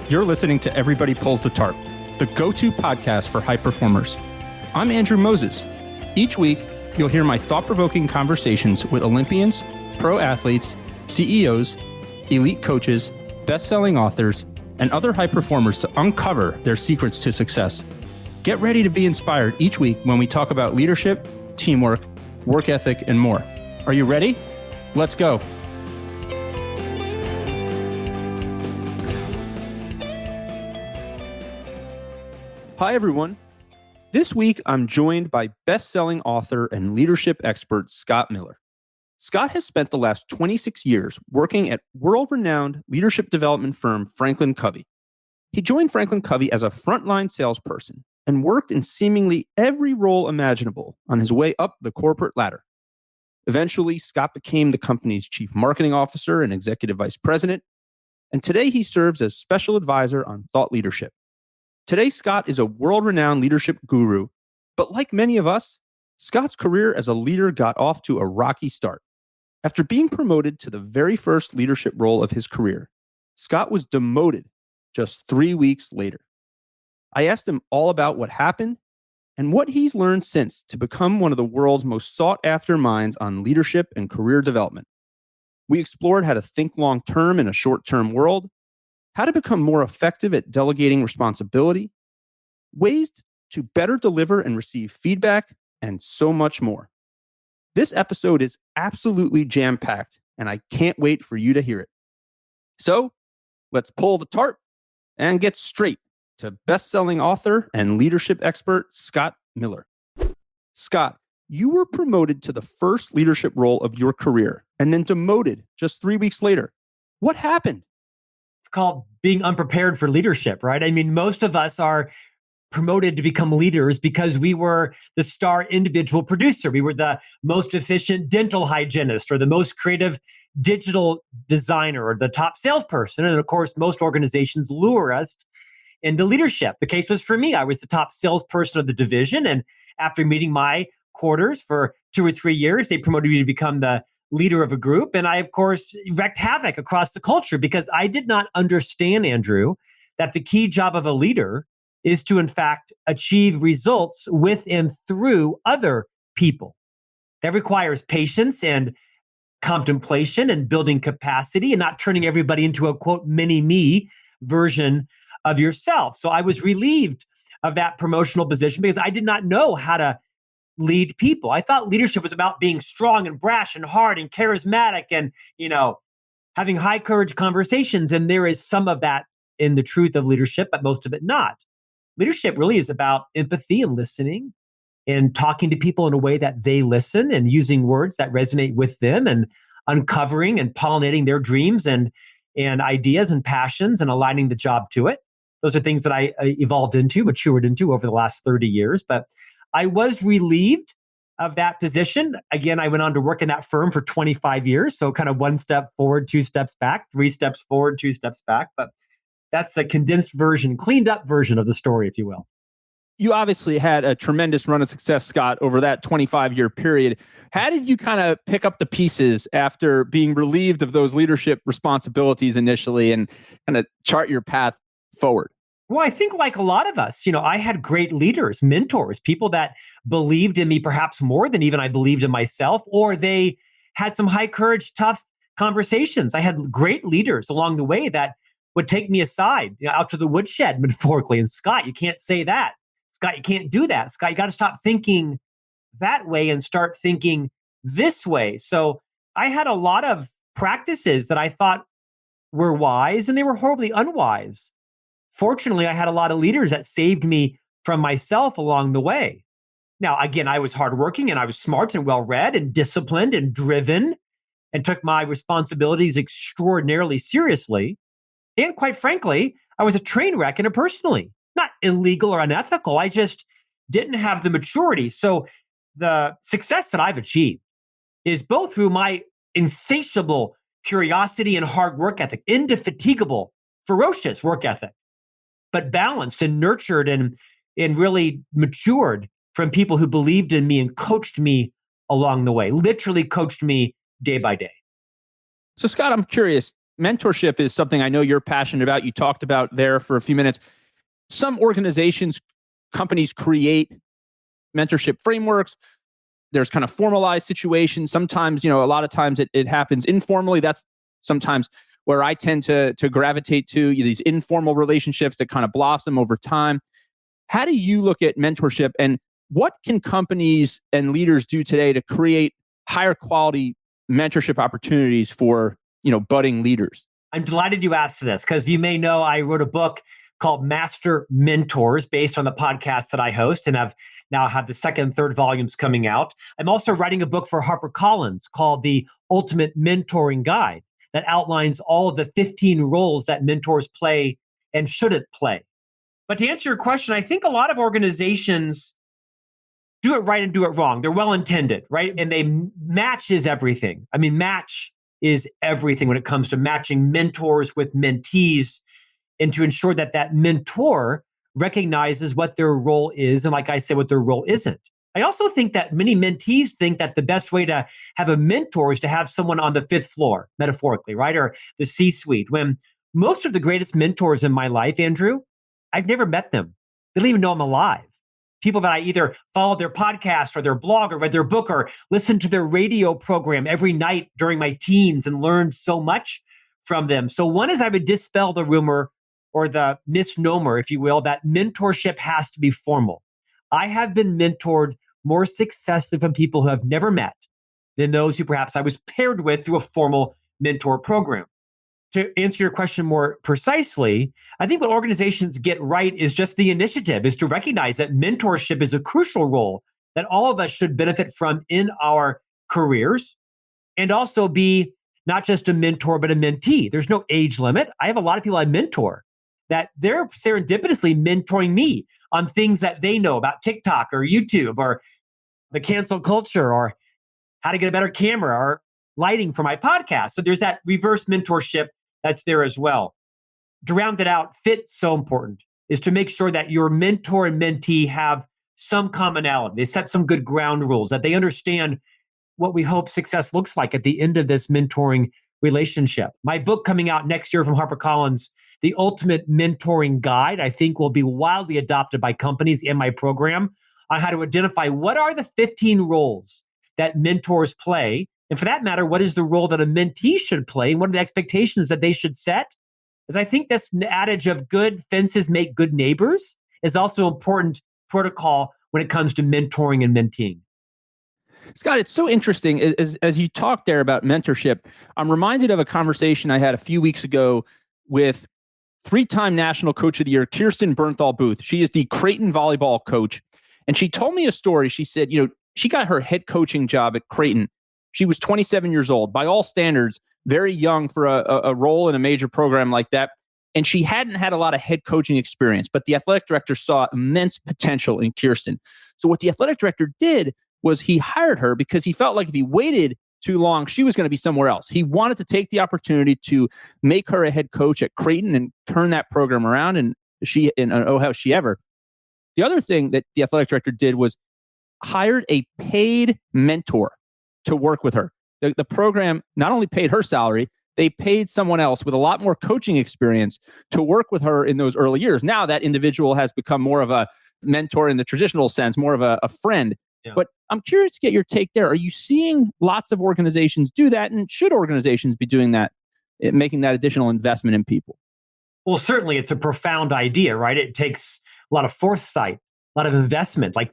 You're listening to Everybody Pulls the Tarp, the go-to podcast for high performers. I'm Andrew Moses. Each week, you'll hear my thought-provoking conversations with Olympians, pro athletes, CEOs, elite coaches, best-selling authors, and other high performers to uncover their secrets to success. Get ready to be inspired each week when we talk about leadership, teamwork, work ethic, and more. Are you ready? Let's go. Hi, everyone. This week, I'm joined by best-selling author and leadership expert Scott Miller. Scott has spent the last 26 years working at world-renowned leadership development firm FranklinCovey. He joined FranklinCovey as a frontline salesperson and worked in seemingly every role imaginable on his way up the corporate ladder. Eventually, Scott became the company's chief marketing officer and executive vice president, and today he serves as special advisor on thought leadership. Today, Scott is a world-renowned leadership guru, but like many of us, Scott's career as a leader got off to a rocky start. After being promoted to the very first leadership role of his career, Scott was demoted just 3 weeks later. I asked him all about what happened and what he's learned since to become one of the world's most sought-after minds on leadership and career development. We explored how to think long-term in a short-term world, how to become more effective at delegating responsibility, ways to better deliver and receive feedback, and so much more. This episode is absolutely jam-packed, and I can't wait for you to hear it. So, let's pull the tarp and get straight to best-selling author and leadership expert Scott Miller. Scott, you were promoted to the first leadership role of your career and then demoted just 3 weeks later. What happened? It's called being unprepared for leadership, right? I mean, most of us are promoted to become leaders because we were the star individual producer. We were the most efficient dental hygienist or the most creative digital designer or the top salesperson. And of course, most organizations lure us into leadership. The case was for me. I was the top salesperson of the division. And after meeting my quarters for 2 or 3 years, they promoted me to become the leader of a group. And I, of course, wreaked havoc across the culture because I did not understand, Andrew, that the key job of a leader is to, in fact, achieve results with and through other people. That requires patience and contemplation and building capacity and not turning everybody into a, quote, mini-me version of yourself. So I was relieved of that promotional position because I did not know how to lead people. I thought leadership was about being strong and brash and hard and charismatic and, having high courage conversations. And there is some of that in the truth of leadership, but most of it not. Leadership really is about empathy and listening and talking to people in a way that they listen and using words that resonate with them and uncovering and pollinating their dreams and ideas and passions and aligning the job to it. Those are things that I matured into over the last 30 years. But I was relieved of that position. Again, I went on to work in that firm for 25 years. So kind of 1 step forward, 2 steps back, 3 steps forward, 2 steps back. But that's the condensed version, cleaned up version of the story, if you will. You obviously had a tremendous run of success, Scott, over that 25-year period. How did you kind of pick up the pieces after being relieved of those leadership responsibilities initially and kind of chart your path forward? Well, I think like a lot of us, I had great leaders, mentors, people that believed in me perhaps more than even I believed in myself, or they had some high courage, tough conversations. I had great leaders along the way that would take me aside, out to the woodshed metaphorically. And Scott, you can't say that. Scott, you can't do that. Scott, you got to stop thinking that way and start thinking this way. So I had a lot of practices that I thought were wise and they were horribly unwise. Fortunately, I had a lot of leaders that saved me from myself along the way. Now, again, I was hardworking and I was smart and well-read and disciplined and driven and took my responsibilities extraordinarily seriously. And quite frankly, I was a train wreck interpersonally, not illegal or unethical. I just didn't have the maturity. So the success that I've achieved is both through my insatiable curiosity and hard work ethic, indefatigable, ferocious work ethic, but balanced and nurtured and really matured from people who believed in me and coached me along the way, literally coached me day by day. So Scott, I'm curious, mentorship is something I know you're passionate about. You talked about there for a few minutes. Some organizations, companies create mentorship frameworks. There's kind of formalized situations. Sometimes, a lot of times it happens informally. That's sometimes where I tend to gravitate to, these informal relationships that kind of blossom over time. How do you look at mentorship, and what can companies and leaders do today to create higher quality mentorship opportunities for, budding leaders? I'm delighted you asked this, because you may know I wrote a book called Master Mentors based on the podcast that I host, and I've now have the second and third volumes coming out. I'm also writing a book for HarperCollins called The Ultimate Mentoring Guide that outlines all of the 15 roles that mentors play and shouldn't play. But to answer your question, I think a lot of organizations do it right and do it wrong. They're well-intended, right? And match is everything. I mean, match is everything when it comes to matching mentors with mentees, and to ensure that that mentor recognizes what their role is, and like I said, what their role isn't. I also think that many mentees think that the best way to have a mentor is to have someone on the fifth floor, metaphorically, right? Or the C-suite. When most of the greatest mentors in my life, Andrew, I've never met them. They don't even know I'm alive. People that I either followed their podcast or their blog or read their book or listened to their radio program every night during my teens and learned so much from them. So one is I would dispel the rumor or the misnomer, if you will, that mentorship has to be formal. I have been mentored more successfully from people who I've never met than those who perhaps I was paired with through a formal mentor program. To answer your question more precisely, I think what organizations get right is just the initiative, is to recognize that mentorship is a crucial role that all of us should benefit from in our careers, and also be not just a mentor, but a mentee. There's no age limit. I have a lot of people I mentor that they're serendipitously mentoring me on things that they know about TikTok or YouTube or the cancel culture or how to get a better camera or lighting for my podcast. So there's that reverse mentorship that's there as well. To round it out, fit's so important, is to make sure that your mentor and mentee have some commonality. They set some good ground rules, that they understand what we hope success looks like at the end of this mentoring relationship. My book coming out next year from HarperCollins, The Ultimate Mentoring Guide, I think will be wildly adopted by companies in my program on how to identify what are the 15 roles that mentors play. And for that matter, what is the role that a mentee should play? And what are the expectations that they should set? Because I think this adage of good fences make good neighbors is also important protocol when it comes to mentoring and menteeing. Scott, it's so interesting. As you talk there about mentorship, I'm reminded of a conversation I had a few weeks ago with 3-time National Coach of the Year, Kirsten Bernthal Booth. She is the Creighton volleyball coach. And she told me a story. She said, she got her head coaching job at Creighton. She was 27 years old. By all standards, very young for a role in a major program like that. And she hadn't had a lot of head coaching experience, but the athletic director saw immense potential in Kirsten. So what the athletic director did was he hired her because he felt like if he waited too long, she was going to be somewhere else. He wanted to take the opportunity to make her a head coach at Creighton and turn that program around. And oh, how she ever. The other thing that the athletic director did was hired a paid mentor to work with her. The program not only paid her salary, they paid someone else with a lot more coaching experience to work with her in those early years. Now that individual has become more of a mentor in the traditional sense, more of a friend. Yeah. But I'm curious to get your take there. Are you seeing lots of organizations do that? And should organizations be doing that, making that additional investment in people? Well, certainly it's a profound idea, right? It takes a lot of foresight, a lot of investment, like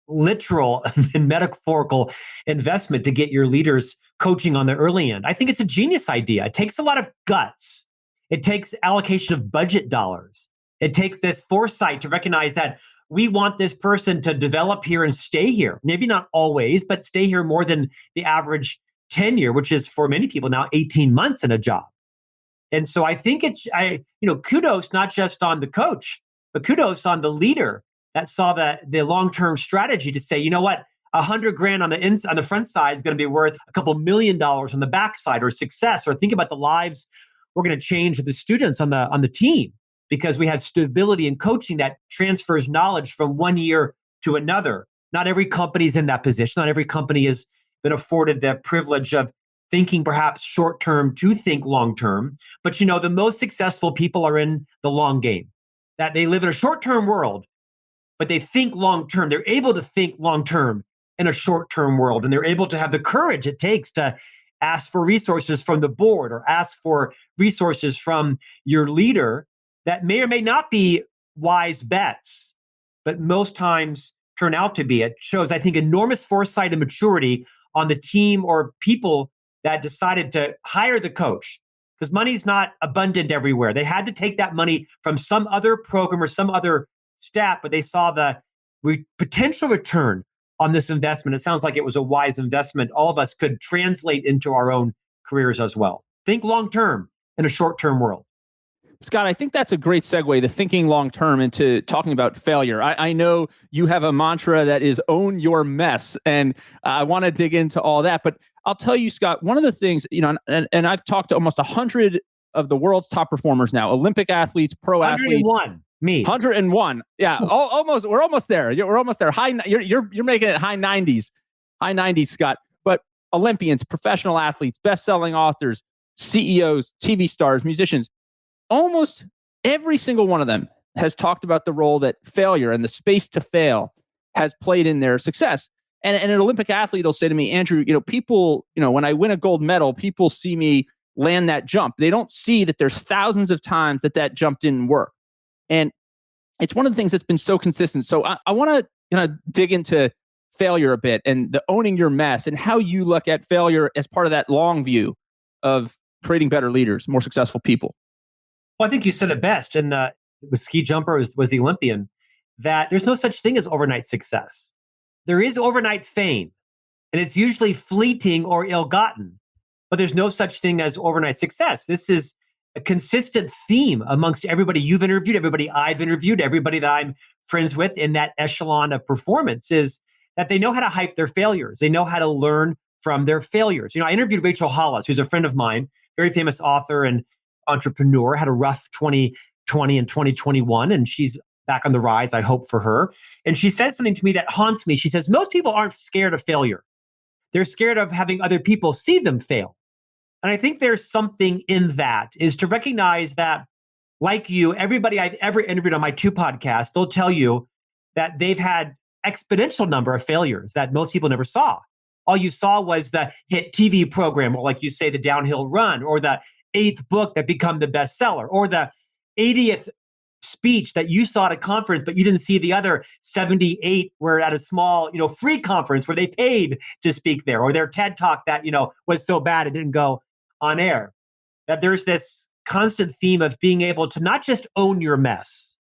literal and metaphorical investment to get your leaders coaching on the early end. I think it's a genius idea. It takes a lot of guts. It takes allocation of budget dollars. It takes this foresight to recognize that we want this person to develop here and stay here. Maybe not always, but stay here more than the average tenure, which is for many people now 18 months in a job. And so I think kudos not just on the coach, but kudos on the leader that saw the long-term strategy to say, you know what, $100,000 on the front side is going to be worth a couple $1 million on the backside, or success, or think about the lives we're going to change with the students on the team, because we have stability in coaching that transfers knowledge from one year to another. Not every company is in that position. Not every company has been afforded the privilege of thinking perhaps short term to think long term. But the most successful people are in the long game, that they live in a short term world, but they think long term. They're able to think long term in a short term world, and they're able to have the courage it takes to ask for resources from the board or ask for resources from your leader that may or may not be wise bets, but most times turn out to be. It shows, I think, enormous foresight and maturity on the team or people that decided to hire the coach, because money's not abundant everywhere. They had to take that money from some other program or some other staff, but they saw the potential return on this investment. It sounds like it was a wise investment. All of us could translate into our own careers as well. Think long term in a short term world. Scott, I think that's a great segue, the thinking long term, into talking about failure. I know you have a mantra that is own your mess, and I want to dig into all that. But I'll tell you, Scott, one of the things, and I've talked to almost 100 of the world's top performers now, Olympic athletes, pro athletes. 101. Me. 101. Yeah, almost. We're almost there. We're almost there. You're making it high 90s. High 90s, Scott. But Olympians, professional athletes, best-selling authors, CEOs, TV stars, musicians, almost every single one of them has talked about the role that failure and the space to fail has played in their success. And an Olympic athlete will say to me, Andrew, people, when I win a gold medal, people see me land that jump. They don't see that there's thousands of times that jump didn't work. And it's one of the things that's been so consistent. So I want to dig into failure a bit and the owning your mess and how you look at failure as part of that long view of creating better leaders, more successful people. Well, I think you said it best. And the ski jumper was the Olympian, that there's no such thing as overnight success. There is overnight fame, and it's usually fleeting or ill-gotten, but there's no such thing as overnight success. This is a consistent theme amongst everybody you've interviewed, everybody I've interviewed, everybody that I'm friends with in that echelon of performance, is that they know how to hype their failures. They know how to learn from their failures. I interviewed Rachel Hollis, who's a friend of mine, very famous author and entrepreneur, had a rough 2020 and 2021, and she's back on the rise, I hope, for her. And she said something to me that haunts me. She says, most people aren't scared of failure. They're scared of having other people see them fail. And I think there's something in that, is to recognize that, like you, everybody I've ever interviewed on my 2 podcasts, they'll tell you that they've had exponential number of failures that most people never saw. All you saw was the hit TV program, or like you say, the downhill run, or the 8th book that become the bestseller, or the 80th speech that you saw at a conference, but you didn't see the other 78 were at a small, free conference where they paid to speak there, or their TED talk that, was so bad it didn't go on air. That there's this constant theme of being able to not just own your mess,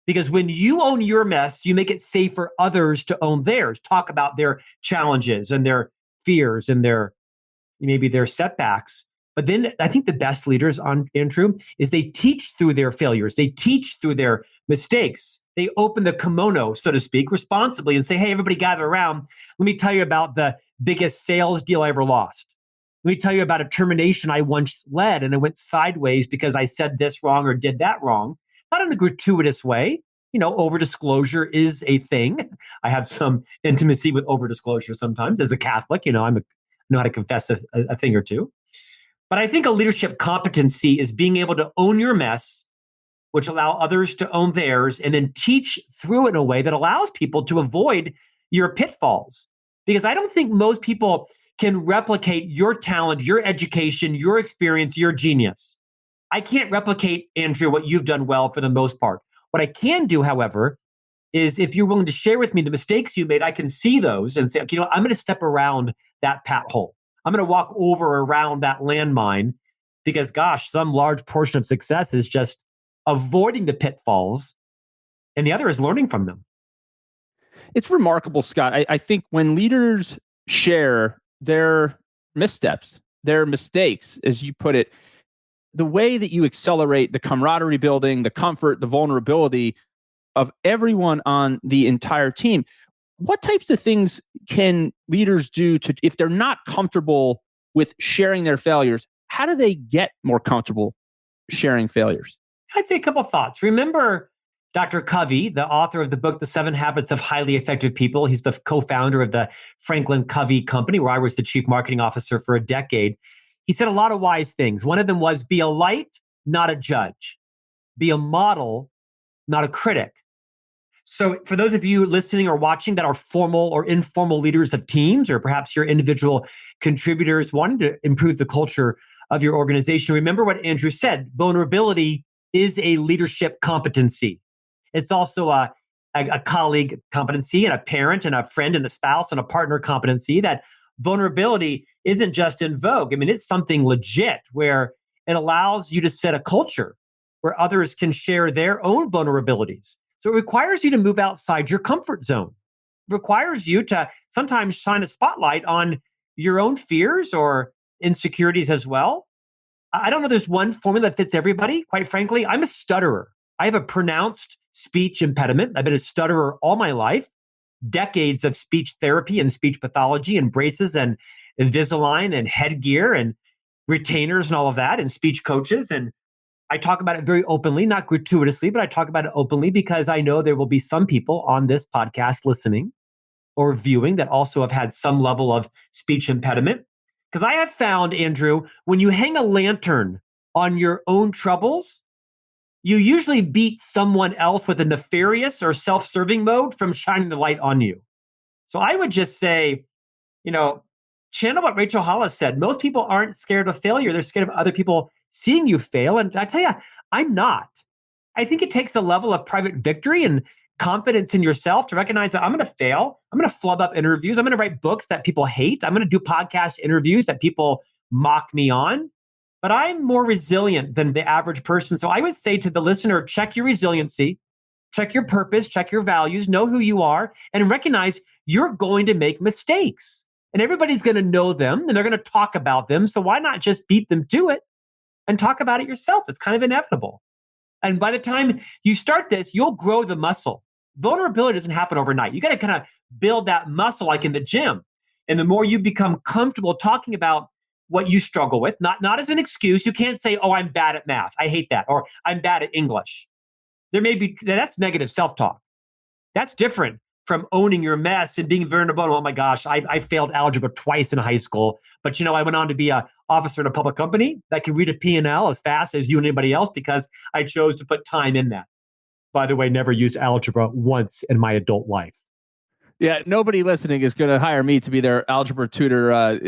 because when you own your mess, you make it safe for others to own theirs, talk about their challenges and their fears and maybe their setbacks. But then I think the best leaders, Andrew, is they teach through their failures. They teach through their mistakes. They open the kimono, so to speak, responsibly and say, hey, everybody gather around. Let me tell you about the biggest sales deal I ever lost. Let me tell you about a termination I once led, and it went sideways because I said this wrong or did that wrong. Not in a gratuitous way. Over-disclosure is a thing. I have some intimacy with over-disclosure sometimes as a Catholic. I know how to confess a thing or two. But I think a leadership competency is being able to own your mess, which allow others to own theirs, and then teach through it in a way that allows people to avoid your pitfalls. Because I don't think most people can replicate your talent, your education, your experience, your genius. I can't replicate, Andrew, what you've done well for the most part. What I can do, however, is if you're willing to share with me the mistakes you made, I can see those and say, okay, I'm going to step around that pothole. I'm going to walk over around that landmine, because, gosh, some large portion of success is just avoiding the pitfalls, and the other is learning from them. It's remarkable, Scott. I think when leaders share their missteps, their mistakes, as you put it, the way that you accelerate the camaraderie building, the comfort, the vulnerability of everyone on the entire team. What types of things can leaders do if they're not comfortable with sharing their failures? How do they get more comfortable sharing failures? I'd say a couple of thoughts. Remember, Dr. Covey, the author of the book, The 7 Habits of Highly Effective People, he's the co-founder of the FranklinCovey company, where I was the chief marketing officer for a decade. He said a lot of wise things. One of them was be a light, not a judge. Be a model, not a critic. So for those of you listening or watching that are formal or informal leaders of teams, or perhaps you're individual contributors wanting to improve the culture of your organization, remember what Andrew said. Vulnerability is a leadership competency. It's also a colleague competency and a parent and a friend and a spouse and a partner competency. That vulnerability isn't just in vogue. I mean, it's something legit where it allows you to set a culture where others can share their own vulnerabilities. So it requires you to move outside your comfort zone. It requires you to sometimes shine a spotlight on your own fears or insecurities as well. I don't know there's one formula that fits everybody. Quite frankly, I'm a stutterer. I have a pronounced speech impediment. I've been a stutterer all my life, decades of speech therapy and speech pathology and braces and Invisalign and headgear and retainers and all of that and speech coaches. And I talk about it very openly, not gratuitously, but I talk about it openly because I know there will be some people on this podcast listening or viewing that also have had some level of speech impediment. Because I have found, Andrew, when you hang a lantern on your own troubles, you usually beat someone else with a nefarious or self-serving mode from shining the light on you. So I would just say, channel what Rachel Hollis said. Most people aren't scared of failure. They're scared of other people seeing you fail. And I tell you, I'm not. I think it takes a level of private victory and confidence in yourself to recognize that I'm going to fail. I'm going to flub up interviews. I'm going to write books that people hate. I'm going to do podcast interviews that people mock me on. But I'm more resilient than the average person. So I would say to the listener, check your resiliency, check your purpose, check your values, know who you are, and recognize you're going to make mistakes. And everybody's going to know them and they're going to talk about them. So why not just beat them to it and talk about it yourself? It's kind of inevitable. And by the time you start this, you'll grow the muscle. Vulnerability doesn't happen overnight. You got to kind of build that muscle like in the gym. And the more you become comfortable talking about what you struggle with, not as an excuse. You can't say, oh, I'm bad at math. I hate that. Or I'm bad at English. That's negative self-talk. That's different from owning your mess and being vulnerable. Oh my gosh, I failed algebra twice in high school. But I went on to be an officer in a public company that can read a P&L as fast as you and anybody else because I chose to put time in that. By the way, never used algebra once in my adult life. Yeah, nobody listening is going to hire me to be their algebra tutor,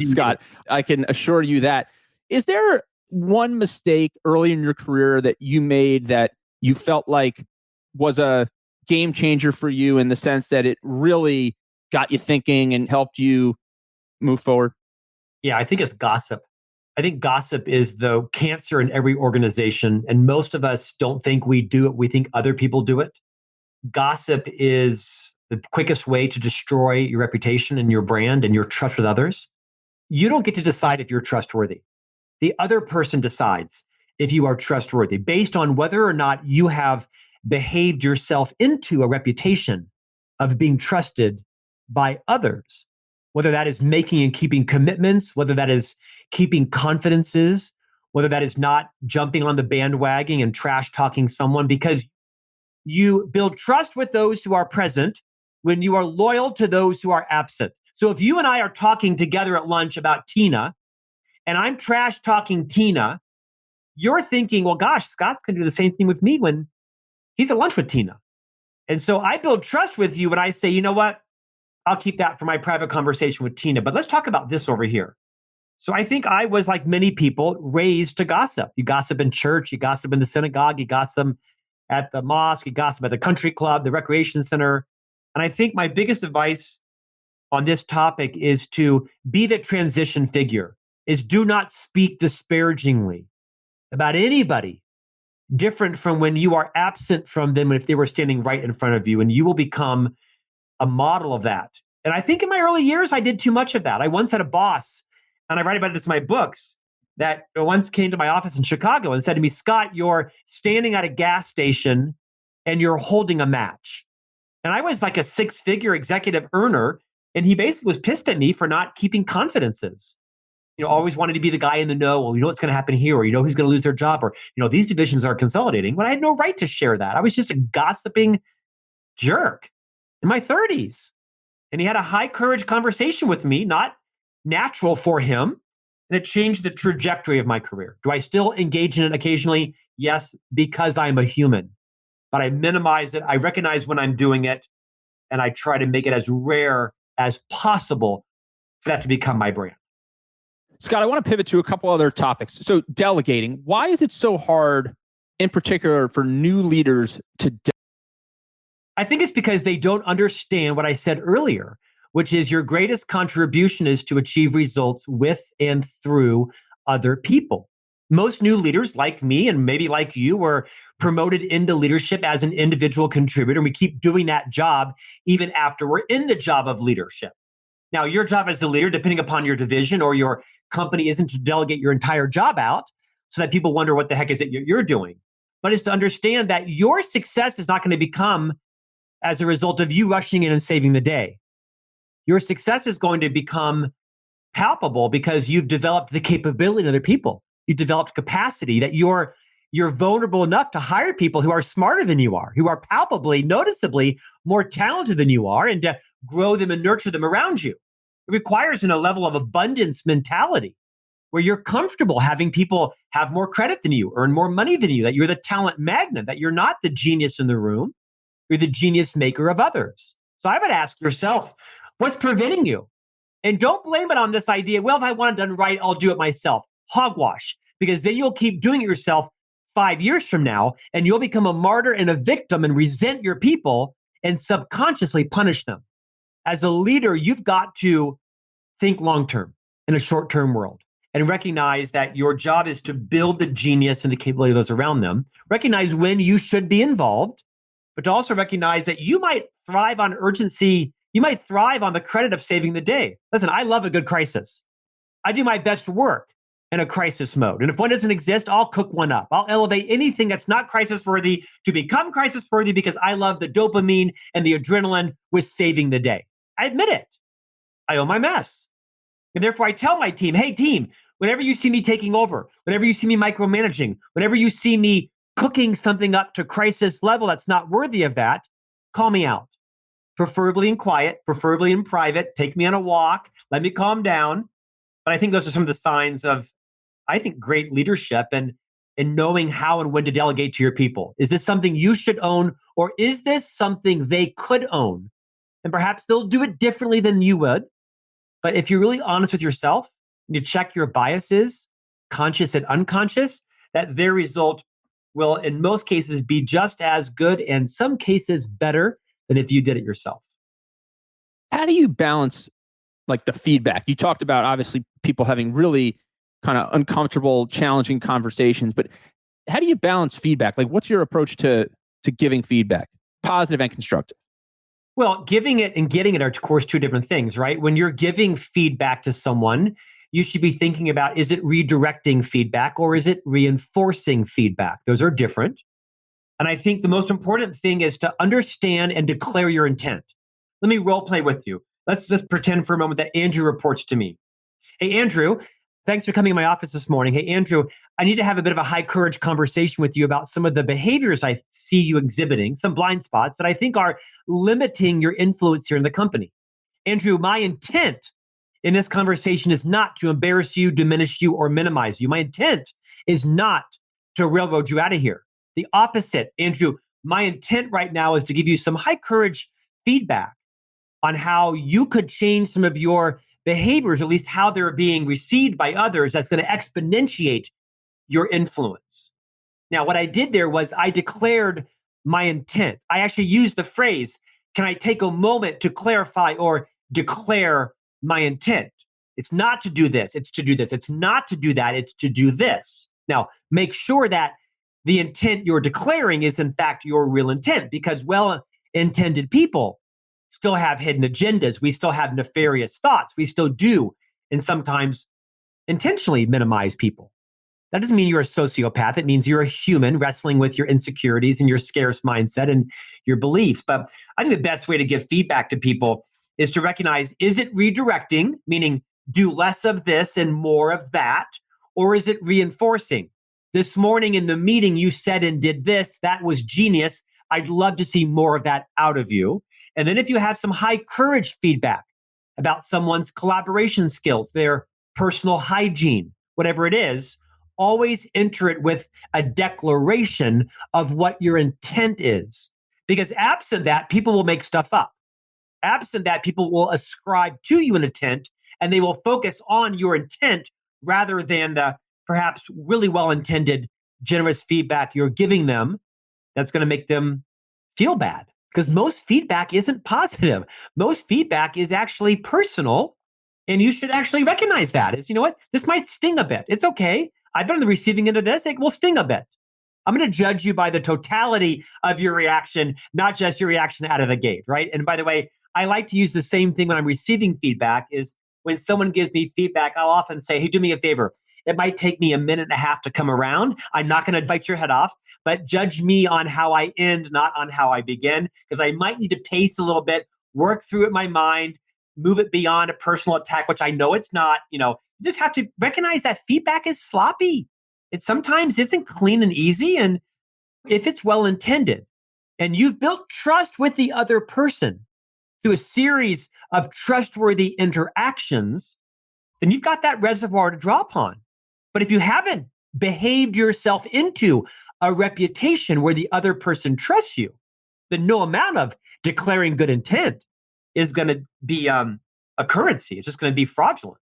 Scott. I can assure you that. Is there one mistake early in your career that you made that you felt like was a game changer for you in the sense that it really got you thinking and helped you move forward? Yeah, I think it's gossip. I think gossip is the cancer in every organization. And most of us don't think we do it. We think other people do it. Gossip is the quickest way to destroy your reputation and your brand and your trust with others. You don't get to decide if you're trustworthy. The other person decides if you are trustworthy based on whether or not you have behaved yourself into a reputation of being trusted by others, whether that is making and keeping commitments, whether that is keeping confidences, whether that is not jumping on the bandwagon and trash talking someone, because you build trust with those who are present when you are loyal to those who are absent. So if you and I are talking together at lunch about Tina, and I'm trash talking Tina, you're thinking, well, gosh, Scott's going to do the same thing with me when he's at lunch with Tina. And so I build trust with you when I say, you know what? I'll keep that for my private conversation with Tina, but let's talk about this over here. So I think I was, like many people, raised to gossip. You gossip in church, you gossip in the synagogue, you gossip at the mosque, you gossip at the country club, the recreation center. And I think my biggest advice on this topic is to be the transition figure, is do not speak disparagingly about anybody different from when you are absent from them if they were standing right in front of you, and you will become a model of that. And I think in my early years, I did too much of that. I once had a boss, and I write about this in my books, that once came to my office in Chicago and said to me, Scott, you're standing at a gas station and you're holding a match. And I was like a 6-figure executive earner, and he basically was pissed at me for not keeping confidences. always wanted to be the guy in the know. Well, you know what's going to happen here, or who's going to lose their job, or these divisions are consolidating. When I had no right to share that. I was just a gossiping jerk in my 30s. And he had a high courage conversation with me, not natural for him. And it changed the trajectory of my career. Do I still engage in it occasionally? Yes, because I'm a human. But I minimize it. I recognize when I'm doing it, and I try to make it as rare as possible for that to become my brand. Scott, I want to pivot to a couple other topics. So delegating, why is it so hard, in particular for new leaders to delegate? I think it's because they don't understand what I said earlier, which is your greatest contribution is to achieve results with and through other people. Most new leaders like me and maybe like you were promoted into leadership as an individual contributor. And we keep doing that job even after we're in the job of leadership. Now, your job as a leader, depending upon your division or your company, isn't to delegate your entire job out so that people wonder what the heck is it you're doing, but it's to understand that your success is not going to become as a result of you rushing in and saving the day. Your success is going to become palpable because you've developed the capability in other people. You've developed capacity that you're vulnerable enough to hire people who are smarter than you are, who are palpably, noticeably more talented than you are, and to grow them and nurture them around you. It requires a level of abundance mentality where you're comfortable having people have more credit than you, earn more money than you, that you're the talent magnet, that you're not the genius in the room, you're the genius maker of others. So I would ask yourself, what's preventing you? And don't blame it on this idea, well, if I want it done right, I'll do it myself. Hogwash, because then you'll keep doing it yourself 5 years from now, and you'll become a martyr and a victim and resent your people and subconsciously punish them. As a leader, you've got to think long-term in a short-term world and recognize that your job is to build the genius and the capability of those around them. Recognize when you should be involved, but to also recognize that you might thrive on urgency. You might thrive on the credit of saving the day. Listen, I love a good crisis. I do my best work in a crisis mode. And if one doesn't exist, I'll cook one up. I'll elevate anything that's not crisis worthy to become crisis worthy because I love the dopamine and the adrenaline with saving the day. I admit it. I own my mess. And therefore I tell my team, hey team, whenever you see me taking over, whenever you see me micromanaging, whenever you see me cooking something up to crisis level that's not worthy of that, call me out. Preferably in quiet, preferably in private, take me on a walk, let me calm down. But I think those are some of the signs of, I think, great leadership and knowing how and when to delegate to your people. Is this something you should own, or is this something they could own? And perhaps they'll do it differently than you would. But if you're really honest with yourself, you check your biases, conscious and unconscious, that their result will, in most cases, be just as good and some cases better than if you did it yourself. How do you balance like the feedback? You talked about obviously people having really kind of uncomfortable, challenging conversations, but how do you balance feedback? Like what's your approach to giving feedback, positive and constructive? Well, giving it and getting it are, of course, two different things, right? When you're giving feedback to someone, you should be thinking about, is it redirecting feedback or is it reinforcing feedback? Those are different. And I think the most important thing is to understand and declare your intent. Let me role play with you. Let's just pretend for a moment that Andrew reports to me. Hey, Andrew, thanks for coming in my office this morning. Hey, Andrew, I need to have a bit of a high courage conversation with you about some of the behaviors I see you exhibiting, some blind spots that I think are limiting your influence here in the company. Andrew, my intent in this conversation is not to embarrass you, diminish you, or minimize you. My intent is not to railroad you out of here. The opposite, Andrew, my intent right now is to give you some high courage feedback on how you could change some of your behaviors, at least how they're being received by others, that's going to exponentiate your influence. Now, what I did there was I declared my intent. I actually used the phrase, can I take a moment to clarify or declare my intent? It's not to do this, it's to do this. It's not to do that, it's to do this. Now, make sure that the intent you're declaring is in fact your real intent, because well-intended people still have hidden agendas. We still have nefarious thoughts. We still do, and sometimes intentionally minimize people. That doesn't mean you're a sociopath. It means you're a human wrestling with your insecurities and your scarce mindset and your beliefs. But I think the best way to give feedback to people is to recognize, is it redirecting, meaning do less of this and more of that? Or is it reinforcing? This morning in the meeting, you said and did this. That was genius. I'd love to see more of that out of you. And then if you have some high courage feedback about someone's collaboration skills, their personal hygiene, whatever it is, always enter it with a declaration of what your intent is. Because absent that, people will make stuff up. Absent that, people will ascribe to you an intent, and they will focus on your intent rather than the perhaps really well-intended, generous feedback you're giving them that's going to make them feel bad. Because most feedback isn't positive. Most feedback is actually personal, and you should actually recognize that. Is, you know what? This might sting a bit. It's okay. I've been on the receiving end of this. It will sting a bit. I'm going to judge you by the totality of your reaction, not just your reaction out of the gate, right? And by the way, I like to use the same thing when I'm receiving feedback. Is when someone gives me feedback, I'll often say, hey, do me a favor. It might take me a minute and a half to come around. I'm not going to bite your head off, but judge me on how I end, not on how I begin, because I might need to pace a little bit, work through it in my mind, move it beyond a personal attack, which I know it's not. You just have to recognize that feedback is sloppy. It sometimes isn't clean and easy. And if it's well intended and you've built trust with the other person through a series of trustworthy interactions, then you've got that reservoir to draw upon. But if you haven't behaved yourself into a reputation where the other person trusts you, then no amount of declaring good intent is going to be a currency. It's just going to be fraudulent.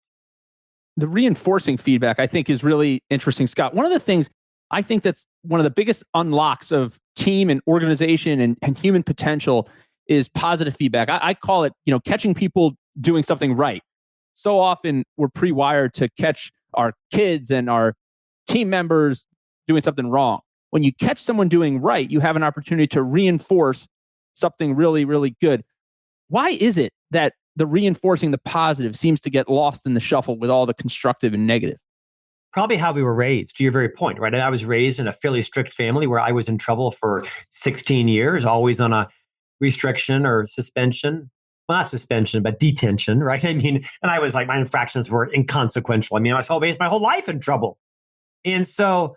The reinforcing feedback, I think, is really interesting, Scott. One of the things I think that's one of the biggest unlocks of team and organization and human potential is positive feedback. I call it, catching people doing something right. So often we're pre-wired to catch our kids and our team members doing something wrong. When you catch someone doing right, you have an opportunity to reinforce something really, really good. Why is it that the reinforcing the positive seems to get lost in the shuffle with all the constructive and negative? Probably how we were raised, to your very point, right? I was raised in a fairly strict family where I was in trouble for 16 years, always on a restriction or suspension. Well, not suspension, but detention, right? And I was like, my infractions were inconsequential. I was raised my whole life in trouble. And so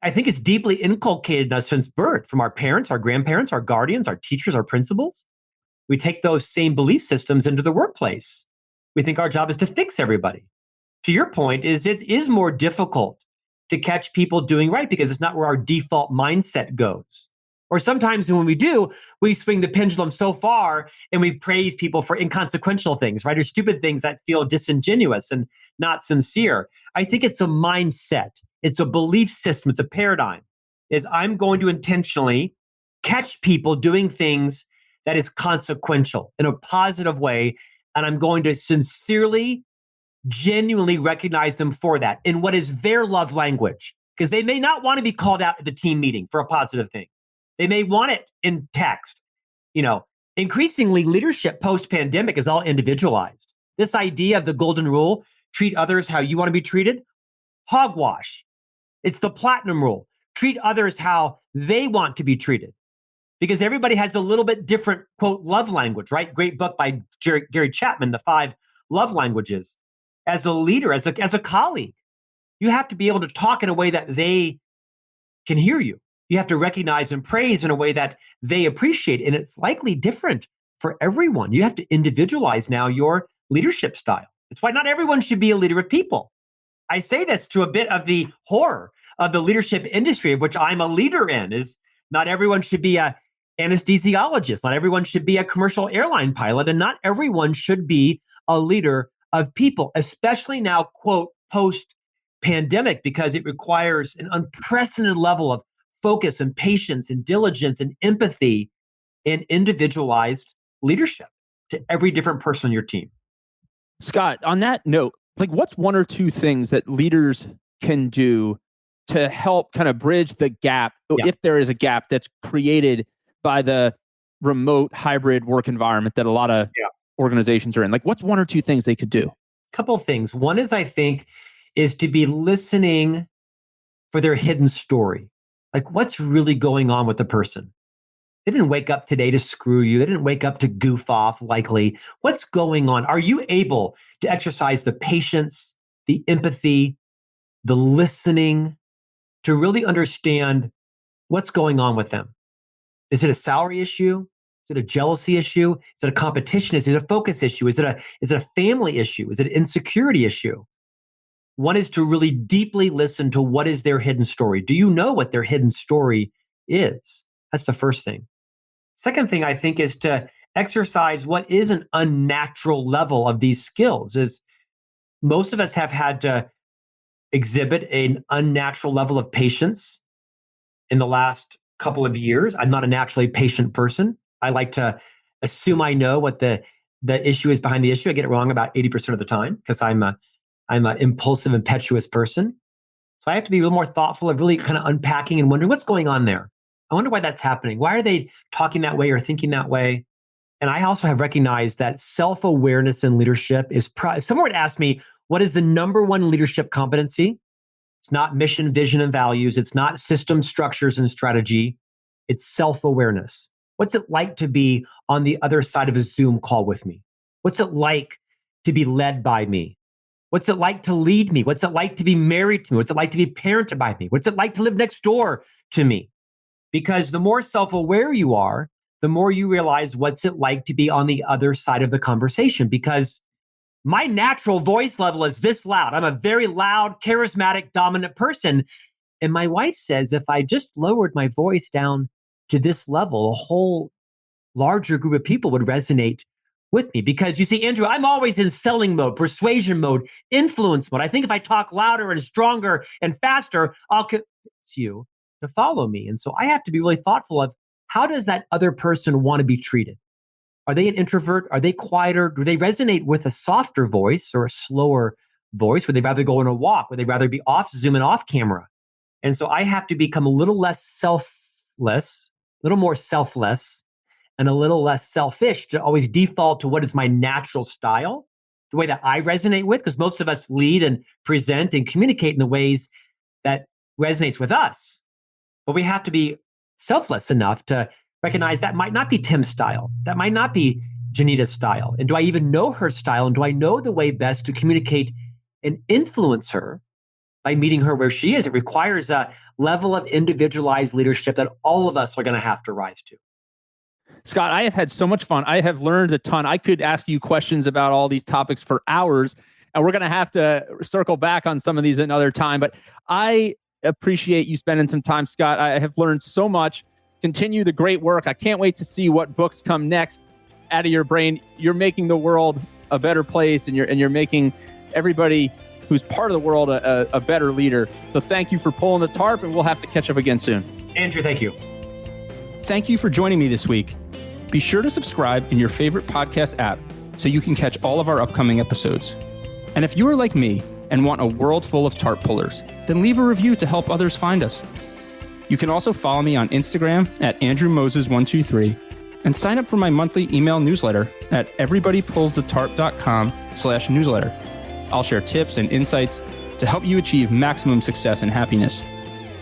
I think it's deeply inculcated in us since birth from our parents, our grandparents, our guardians, our teachers, our principals. We take those same belief systems into the workplace. We think our job is to fix everybody. To your point, it is more difficult to catch people doing right because it's not where our default mindset goes. Or sometimes when we do, we swing the pendulum so far and we praise people for inconsequential things, right? Or stupid things that feel disingenuous and not sincere. I think it's a mindset. It's a belief system. It's a paradigm. I'm going to intentionally catch people doing things that is consequential in a positive way. And I'm going to sincerely, genuinely recognize them for that in what is their love language. Because they may not want to be called out at the team meeting for a positive thing. They may want it in text. Increasingly leadership post-pandemic is all individualized. This idea of the golden rule, treat others how you want to be treated, hogwash. It's the platinum rule. Treat others how they want to be treated. Because everybody has a little bit different, quote, love language, right? Great book by Gary Chapman, The 5 Love Languages. As a leader, as a colleague, you have to be able to talk in a way that they can hear you. You have to recognize and praise in a way that they appreciate. And it's likely different for everyone. You have to individualize now your leadership style. That's why not everyone should be a leader of people. I say this to a bit of the horror of the leadership industry, of which I'm a leader in, is not everyone should be a anesthesiologist. Not everyone should be a commercial airline pilot, and not everyone should be a leader of people, especially now, quote, post-pandemic, because it requires an unprecedented level of focus and patience and diligence and empathy and individualized leadership to every different person on your team. Scott, on that note, what's one or two things that leaders can do to help kind of bridge the gap, if there is a gap that's created by the remote hybrid work environment that a lot of organizations are in? What's one or two things they could do? A couple of things. One is, I think, is to be listening for their hidden story. What's really going on with the person? They didn't wake up today to screw you. They didn't wake up to goof off, likely. What's going on? Are you able to exercise the patience, the empathy, the listening to really understand what's going on with them? Is it a salary issue? Is it a jealousy issue? Is it a competition? Is it a focus issue? Is it a family issue? Is it an insecurity issue? One is to really deeply listen to what is their hidden story. Do you know what their hidden story is? That's the first thing. Second thing I think is to exercise what is an unnatural level of these skills. Is most of us have had to exhibit an unnatural level of patience in the last couple of years. I'm not a naturally patient person. I like to assume I know what the issue is behind the issue. I get it wrong about 80% of the time because I'm an impulsive, impetuous person. So I have to be a little more thoughtful of really kind of unpacking and wondering what's going on there. I wonder why that's happening. Why are they talking that way or thinking that way? And I also have recognized that self-awareness in leadership is, if someone would ask me, what is the number one leadership competency? It's not mission, vision, and values. It's not system structures and strategy. It's self-awareness. What's it like to be on the other side of a Zoom call with me? What's it like to be led by me? What's it like to lead me? What's it like to be married to me? What's it like to be parented by me? What's it like to live next door to me? Because the more self-aware you are, the more you realize what's it like to be on the other side of the conversation. Because my natural voice level is this loud. I'm a very loud, charismatic, dominant person. And my wife says if I just lowered my voice down to this level, a whole larger group of people would resonate with me. Because you see, Andrew, I'm always in selling mode, persuasion mode, influence mode. I think if I talk louder and stronger and faster, I'll convince you to follow me. And so I have to be really thoughtful of how does that other person want to be treated? Are they an introvert? Are they quieter? Do they resonate with a softer voice or a slower voice? Would they rather go on a walk? Would they rather be off Zoom and off camera? And so I have to become a little less selfless, a little more selfless, and a little less selfish to always default to what is my natural style, the way that I resonate with, because most of us lead and present and communicate in the ways that resonates with us. But we have to be selfless enough to recognize that might not be Tim's style. That might not be Janita's style. And do I even know her style? And do I know the way best to communicate and influence her by meeting her where she is? It requires a level of individualized leadership that all of us are going to have to rise to. Scott, I have had so much fun. I have learned a ton. I could ask you questions about all these topics for hours, and we're going to have to circle back on some of these another time. But I appreciate you spending some time, Scott. I have learned so much. Continue the great work. I can't wait to see what books come next out of your brain. You're making the world a better place, and you're making everybody who's part of the world a better leader. So thank you for pulling the tarp, and we'll have to catch up again soon. Andrew, thank you. Thank you for joining me this week. Be sure to subscribe in your favorite podcast app so you can catch all of our upcoming episodes. And if you are like me and want a world full of tarp pullers, then leave a review to help others find us. You can also follow me on Instagram at AndrewMoses123 and sign up for my monthly email newsletter at everybodypullsthetarp.com/newsletter. I'll share tips and insights to help you achieve maximum success and happiness.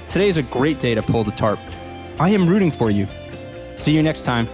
Today is a great day to pull the tarp. I am rooting for you. See you next time.